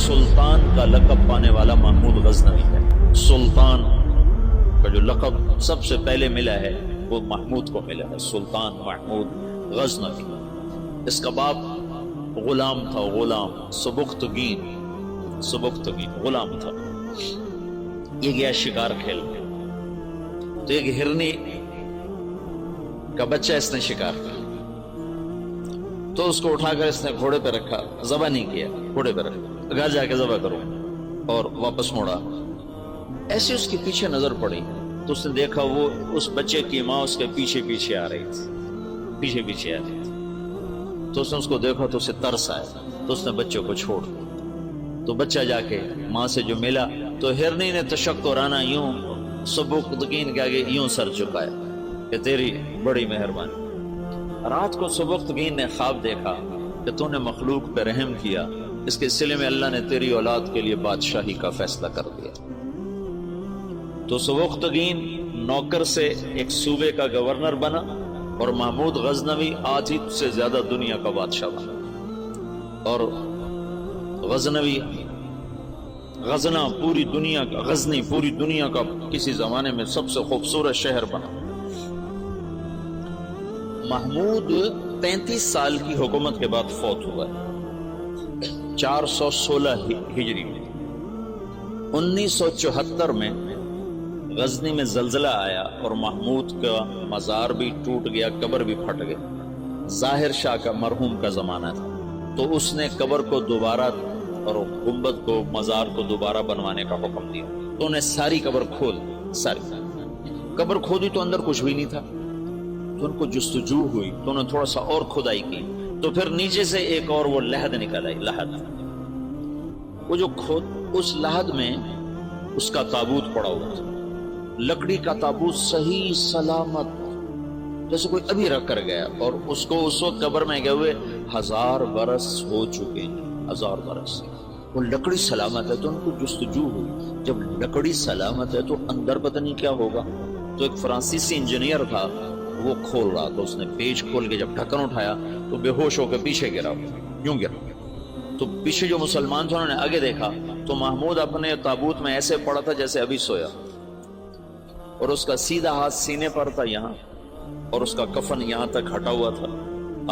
سلطان کا لقب پانے والا محمود غزنوی ہے. سلطان کا جو لقب سب سے پہلے ملا ہے وہ محمود کو ملا ہے، سلطان محمود غزنوی. اس کا باپ غلام تھا، غلام سبکتگین غلام تھا. یہ گیا شکار کھیلنے، تو ایک ہرنی کا بچہ اس نے شکار کیا، تو اس کو اٹھا کر اس نے گھوڑے پہ رکھا، ذبح نہیں کیا، گھوڑے پہ رکھا، گھر جا کے ذبح کرو، اور واپس موڑا. ایسے اس کے پیچھے نظر پڑی تو اس نے دیکھا وہ اس بچے کی ماں اس کے پیچھے پیچھے آ رہی تھی. تو اس نے اس کو دیکھا تو اسے ترس آیا، تو اس نے بچے کو چھوڑ دیا. تو بچہ جا کے ماں سے جو ملا تو ہرنی نے تشکرانہ یوں سبکتگین کے آگے یوں سر جھکایا کہ تیری بڑی مہربانی. رات کو سبکتگین نے خواب دیکھا کہ تو نے مخلوق پہ رحم کیا، اس کے سلے میں اللہ نے تیری اولاد کے لیے بادشاہی کا فیصلہ کر دیا. تو سبکتگین نوکر سے ایک صوبے کا گورنر بنا اور محمود غزنوی آدھی سے زیادہ دنیا کا بادشاہ بنا. اور غزنوی غزنہ پوری دنیا کا، غزنی پوری دنیا کا کسی زمانے میں سب سے خوبصورت شہر بنا. محمود 35 سال کی حکومت کے بعد فوت ہوا ہے 416 ہجری میں. 1974 میں غزنی میں زلزلہ آیا اور محمود کا مزار بھی ٹوٹ گیا، قبر بھی پھٹ گئی. ظاہر شاہ کا مرحوم کا زمانہ تھا، تو اس نے قبر کو دوبارہ اور گنبد کو، مزار کو دوبارہ بنوانے کا حکم دیا. تو انہیں ساری قبر کھول، ساری قبر کھودی تو اندر کچھ بھی نہیں تھا. تو ان کو جستجو ہوئی تو انہوں نے تھوڑا سا اور کھدائی کی، تو پھر نیچے سے ایک اور وہ لحد نکل آئی. لحد، وہ جو اس لحد میں اس کا تابوت پڑا ہوا تھا، لکڑی کا تابوت صحیح سلامت، جیسے کوئی ابھی رکھ کر گیا. اور اس کو اس وقت قبر میں گئے ہوئے 1000 برس ہو چکے ہیں، 1000 برس. وہ لکڑی سلامت ہے. تو ان کو جستجو ہوئی، جب لکڑی سلامت ہے تو اندر پتہ نہیں کیا ہوگا. تو ایک فرانسیسی انجینئر تھا، وہ کھول رہا تھا. اس نے پیچ کھول کے جب ڈھکن اٹھایا تو بے ہوش ہو کے پیچھے گرا، یوں گرا. تو پیچھے جو مسلمان تھے انہوں نے آگے دیکھا تو محمود اپنے تابوت میں ایسے پڑا تھا جیسے ابھی سویا، اور اس کا سیدھا ہاتھ سینے پر تھا یہاں، اور اس کا کفن یہاں تک ہٹا ہوا تھا.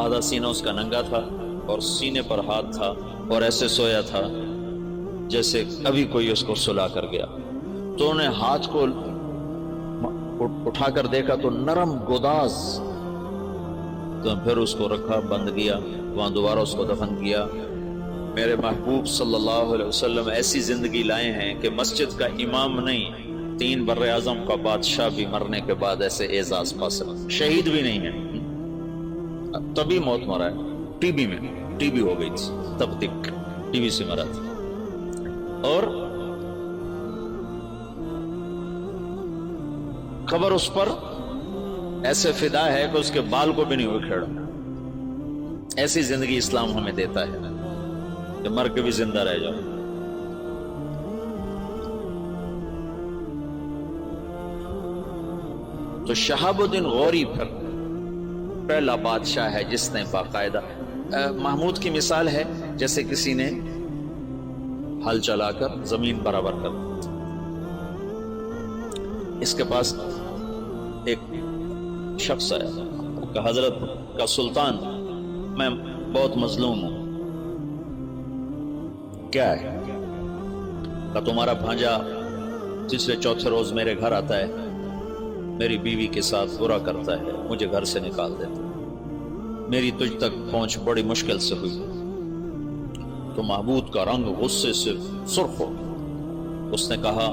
آدھا سینہ اس کا ننگا تھا اور سینے پر ہاتھ تھا، اور ایسے سویا تھا جیسے ابھی کوئی اس کو سلا کر گیا. تو انہوں نے ہاتھ کو اٹھا کر دیکھا تو نرم گوداز. تو پھر اس کو رکھا، بند کیا، وہاں دوبارہ اس کو دفن کیا. میرے محبوب صلی اللہ علیہ وسلم ایسی زندگی لائے ہیں کہ مسجد کا امام نہیں، 3 بر اعظم کا بادشاہ بھی مرنے کے بعد ایسے اعزاز پا سکتا. شہید بھی نہیں ہے، تبھی موت مرا ہے. ٹی بی ہو گئی تھی، تب تک ٹی بی سے مرا تھا. اور قبر اس پر ایسے فدا ہے کہ اس کے بال کو بھی نہیں اکھیڑا. ایسی زندگی اسلام ہمیں دیتا ہے کہ مر کے بھی زندہ رہ جاؤ. تو شہاب الدین غوری پھر پہلا بادشاہ ہے جس نے باقاعدہ، محمود کی مثال ہے جیسے کسی نے ہل چلا کر زمین برابر کر دی. اس کے پاس ایک شخص آیا کہ حضرت کا سلطان، میں بہت مظلوم ہوں. کیا ہے؟ کہ تمہارا بھانجا تیسرے چوتھے روز میرے گھر آتا ہے، میری بیوی کے ساتھ برا کرتا ہے، مجھے گھر سے نکال دیتا. میری تجھ تک پہنچ بڑی مشکل سے ہوئی. تو محمود کا رنگ غصے سے سرخ ہو. اس نے کہا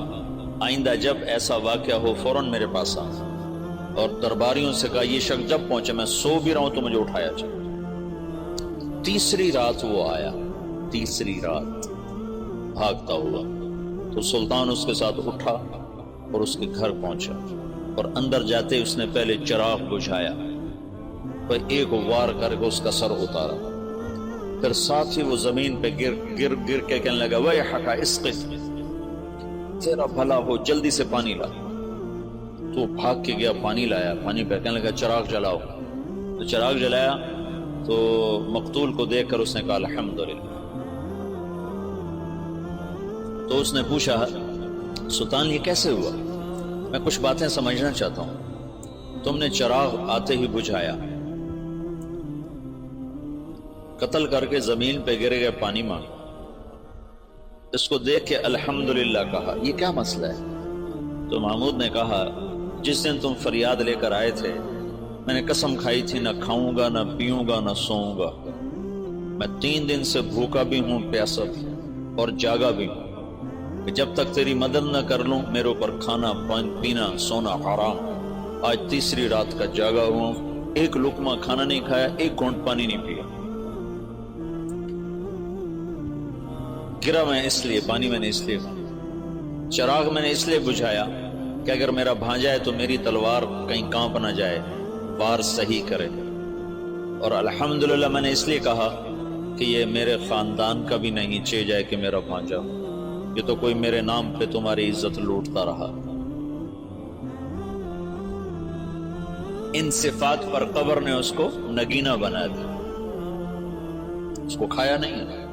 آئندہ جب ایسا واقعہ ہو فوراً میرے پاس آ. اور درباریوں سے کہا یہ شخص جب پہنچے، میں سو بھی رہا ہوں تو مجھے اٹھایا جائے. تیسری رات وہ آیا، تیسری رات بھاگتا ہوا. تو سلطان اس کے ساتھ اٹھا اور اس کے گھر پہنچا، اور اندر جاتے اس نے پہلے چراغ بجھایا، پھر ایک وار کر کے اس کا سر اتارا. پھر ساتھ ہی وہ زمین پہ گر کے کہنے لگا ویحک اسقط، تیرا بھلا ہو، جلدی سے پانی لا. تو بھاگ کے گیا، پانی لایا. پانی پہ کہنے لگا چراغ جلاؤ. تو چراغ جلایا تو مقتول کو دیکھ کر اس نے کہا الحمدللہ. تو اس نے پوچھا سلطان یہ کیسے ہوا؟ میں کچھ باتیں سمجھنا چاہتا ہوں. تم نے چراغ آتے ہی بجھایا، قتل کر کے زمین پہ گر گئے، پانی مانگا. اس کو دیکھ کے الحمدللہ کہا. یہ کیا مسئلہ ہے؟ تو محمود نے کہا جس دن تم فریاد لے کر آئے تھے میں نے قسم کھائی تھی نہ کھاؤں گا، نہ پیوں گا، نہ سوؤں گا. میں 3 دن سے بھوکا بھی ہوں، پیاسا بھی اور جاگا بھی ہوں، کہ جب تک تیری مدد نہ کر لوں میرے اوپر کھانا پینا سونا حرام. آج تیسری رات کا جاگا ہوں، ایک لقمہ کھانا نہیں کھایا، ایک گھونٹ پانی نہیں پیا. گرا میں اس لیے، پانی میں نے اس لیے، چراغ میں نے اس لیے بجھایا کہ اگر میرا بھانجا ہے تو میری تلوار کہیں کانپ نہ جائے، وار صحیح کرے. اور الحمدللہ میں نے اس لیے کہا کہ یہ میرے خاندان کا بھی نہیں چہ جائے کہ میرا بھانجا، یہ تو کوئی میرے نام پہ تمہاری عزت لوٹتا رہا. ان صفات پر قبر نے اس کو نگینہ بنا دیا، اس کو کھایا نہیں.